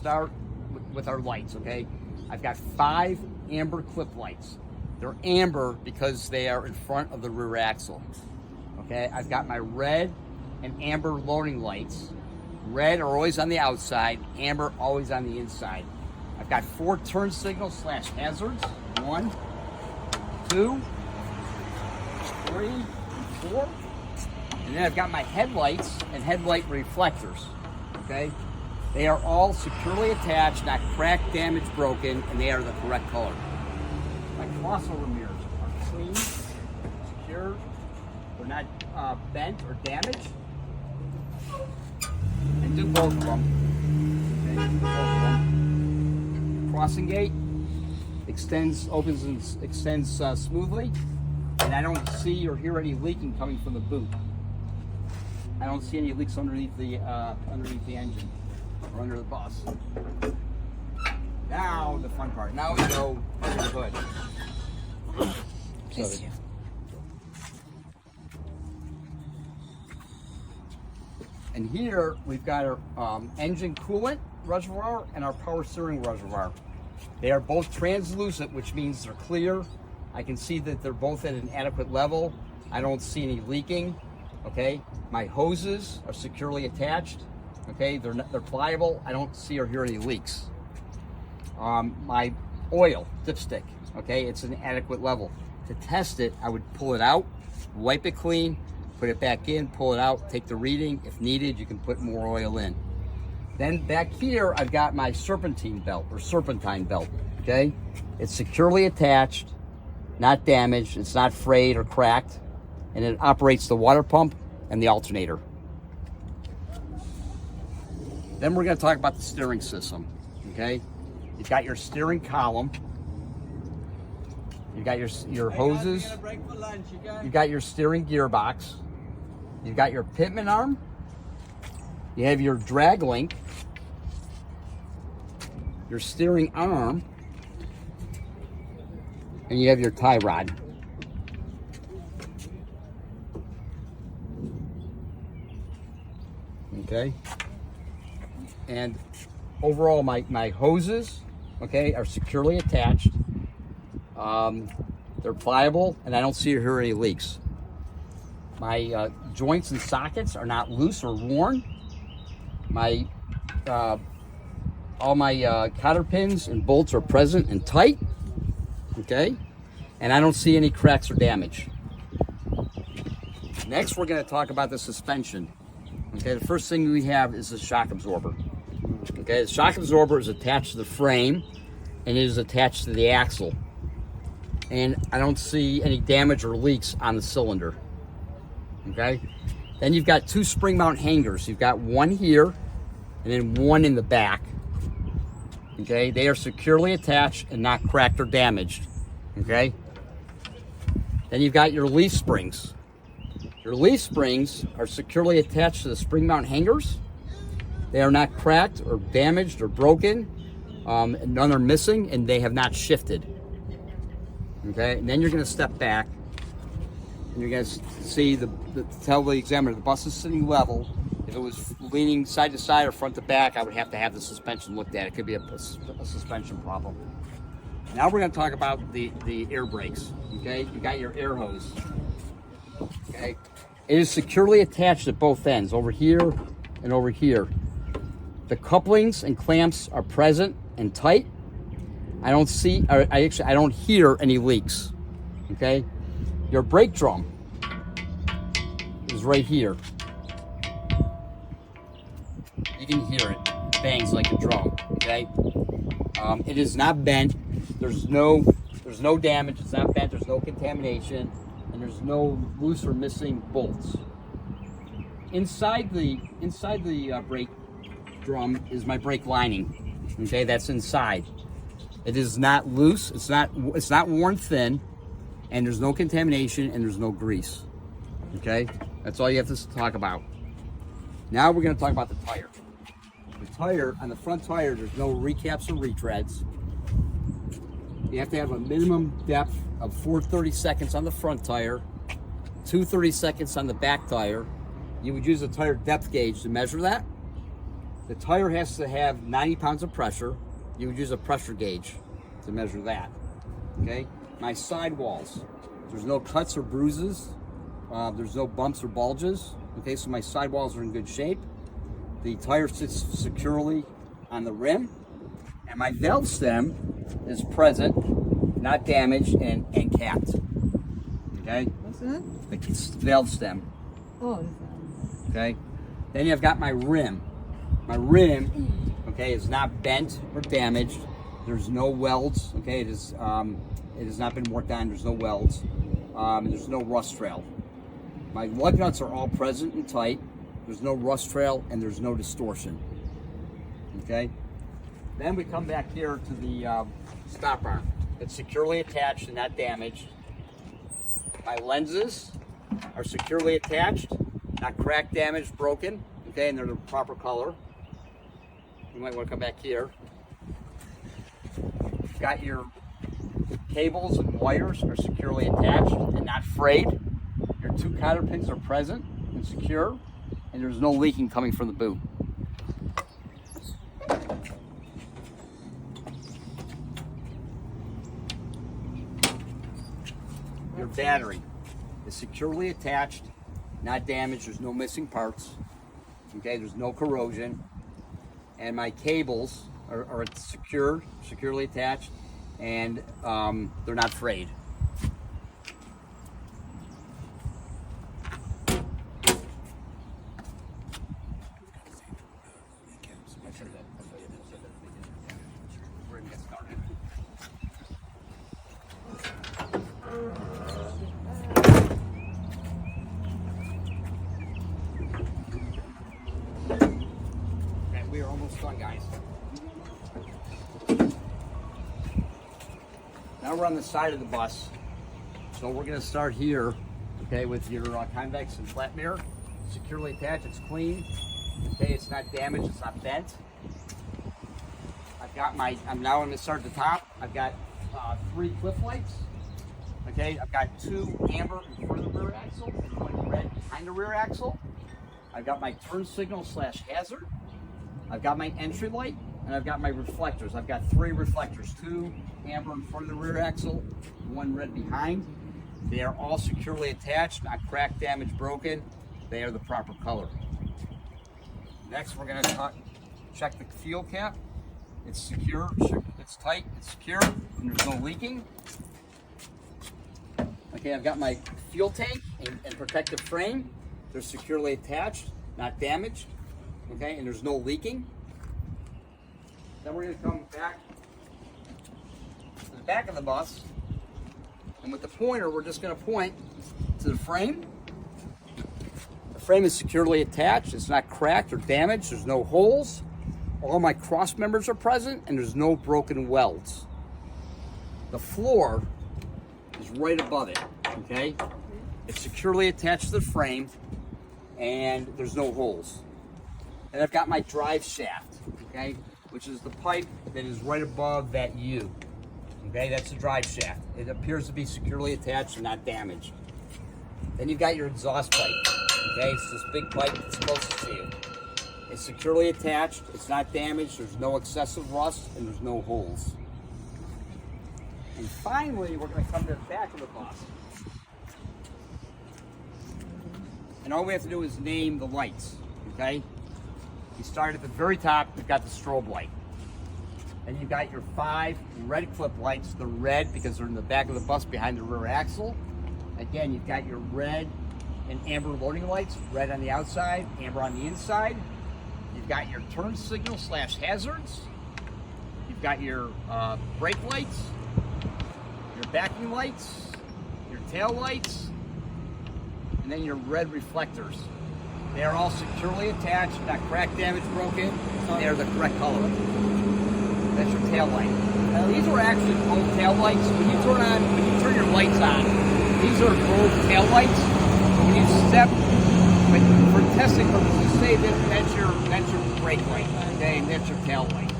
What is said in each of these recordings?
start with our lights, okay? I've got 5 amber clip lights. They're amber because they are in front of the rear axle, okay? I've got my red and amber loading lights. Red are always on the outside, amber always on the inside. I've got 4 turn signals / hazards. 1, 2, 3, 4. And then I've got my headlights and headlight reflectors, okay? They are all securely attached, not cracked, damaged, broken, and they are the correct color. My crossover mirrors are clean, secure, they're not bent or damaged. And do both of them. Okay, do both of them. Crossing gate opens and extends smoothly, and I don't see or hear any leaking coming from the boot. I don't see any leaks underneath the engine or under the bus. Now the fun part. Now we go under the hood. Bless you. And here we've got our engine coolant reservoir and our power steering reservoir. They are both translucent, which means they're clear. I can see that they're both at an adequate level. I don't see any leaking. Okay, my hoses are securely attached. Okay, they're pliable. I don't see or hear any leaks. My oil dipstick, okay, it's an adequate level. To test it, I would pull it out, wipe it clean, put it back in, pull it out, take the reading. If needed, you can put more oil in. Then back here, I've got my serpentine belt. Okay, it's securely attached, not damaged, it's not frayed or cracked, and it operates the water pump and the alternator. Then we're going to talk about the steering system. Okay, you've got your steering column, you've got your hoses, you've got your steering gearbox, you've got your pitman arm, you have your drag link, your steering arm, and you have your tie rod. Okay, and overall my hoses, okay, are securely attached. They're pliable, and I don't see or hear any leaks. My joints and sockets are not loose or worn. My all my cotter pins and bolts are present and tight. Okay, and I don't see any cracks or damage. Next, we're going to talk about the suspension. Okay, the first thing we have is the shock absorber. Okay, the shock absorber is attached to the frame, and it is attached to the axle. And I don't see any damage or leaks on the cylinder. Okay, then you've got 2 spring mount hangers. You've got one here, and then one in the back. Okay, they are securely attached and not cracked or damaged. Okay, then you've got your leaf springs. Your leaf springs are securely attached to the spring mount hangers. They are not cracked or damaged or broken. None are missing, and they have not shifted. Okay, and then you're going to step back, and you're going to see tell the examiner the bus is sitting level. If it was leaning side to side or front to back, I would have to have the suspension looked at. It could be a suspension problem. Now we're going to talk about the air brakes. Okay, you got your air hose. Okay, it is securely attached at both ends, over here and over here. The couplings and clamps are present and tight. I don't hear any leaks. Okay, your brake drum is right here. You can hear it. It bangs like a drum. Okay, it is not bent. There's no damage. It's not bent. There's no contamination, and there's no loose or missing bolts. Inside the brake drum is my brake lining. Okay, that's inside. It is not loose. It's not worn thin, and there's no contamination, and there's no grease. Okay, that's all you have to talk about. Now we're going to talk about the tire. The tire, on the front tire, there's no recaps or retreads. You have to have a minimum depth of 4/32 on the front tire, 2/32 on the back tire. You would use a tire depth gauge to measure that. The tire has to have 90 pounds of pressure. You would use a pressure gauge to measure that. Okay. My sidewalls. There's no cuts or bruises. There's no bumps or bulges. Okay, so my sidewalls are in good shape. The tire sits securely on the rim, and my valve stem is present, not damaged, and capped. Okay. What's that? The valve stem. Oh. Okay. Then you've got my rim. My rim, okay, is not bent or damaged. There's no welds. Okay, it has not been worked on. There's no welds. There's no rust trail. My lug nuts are all present and tight. There's no rust trail and there's no distortion. Okay. Then we come back here to the stop arm. It's securely attached and not damaged. My lenses are securely attached, not cracked, damaged, broken. Okay, and they're the proper color. You might want to come back here. You've got your cables and wires are securely attached and not frayed. Your 2 cotter pins are present and secure, and there's no leaking coming from the boot. Your battery is securely attached, not damaged. There's no missing parts. Okay, there's no corrosion. And my cables are securely attached, and they're not frayed. We are almost done, guys. Now we're on the side of the bus. So we're going to start here, okay, with your convex and flat mirror. Securely attached, it's clean. Okay, it's not damaged, it's not bent. I'm now going to start at the top. I've got 3 cliff lights. Okay, I've got 2 amber in front of the rear axle and 1 red behind the rear axle. I've got my turn signal / hazard. I've got my entry light, and I've got my reflectors. I've got 3 reflectors, 2 amber in front of the rear axle, 1 red behind. They are all securely attached, not cracked, damaged, broken. They are the proper color. Next, we're going to check the fuel cap. It's secure, it's tight, it's secure, and there's no leaking. Okay, I've got my fuel tank and protective frame. They're securely attached, not damaged. Okay, and there's no leaking. Then we're going to come back to the back of the bus, and with the pointer, we're just going to point to the frame. The frame is securely attached. It's not cracked or damaged. There's no holes. All my cross members are present, and there's no broken welds. The floor is right above it. Okay, it's securely attached to the frame, and there's no holes. And I've got my drive shaft, okay, which is the pipe that is right above that U. Okay, that's the drive shaft. It appears to be securely attached and not damaged. Then you've got your exhaust pipe, okay, it's this big pipe that's closest to you. It's securely attached, it's not damaged, there's no excessive rust, and there's no holes. And finally, we're going to come to the back of the bus. And all we have to do is name the lights, okay? You start at the very top, you've got the strobe light. Then you've got your 5 red clip lights. They're red because they're in the back of the bus behind the rear axle. Again, you've got your red and amber loading lights, red on the outside, amber on the inside. You've got your turn signal / hazards. You've got your brake lights, your backing lights, your tail lights, and then your red reflectors. They are all securely attached, not cracked, damaged, broken. They are the correct color. That's your tail light. Now these are actually both tail lights. When you turn your lights on, these are both tail lights. When you step, for testing purposes, say that that's your brake light, okay, and that's your tail light,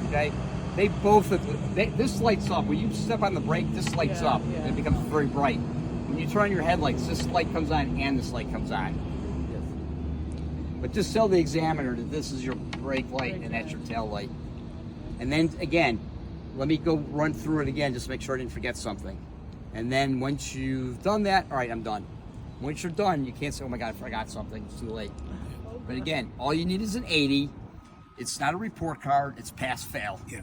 okay. They both this lights up. When you step on the brake, this lights up, and it becomes very bright. When you turn on your headlights, this light comes on and this light comes on. But just tell the examiner that this is your brake light, and that's your tail light. And then again, let me go run through it again just to make sure I didn't forget something. And then once you've done that, all right, I'm done. Once you're done, you can't say, oh my God, I forgot something, it's too late. But again, all you need is an 80. It's not a report card, it's pass-fail. Yeah.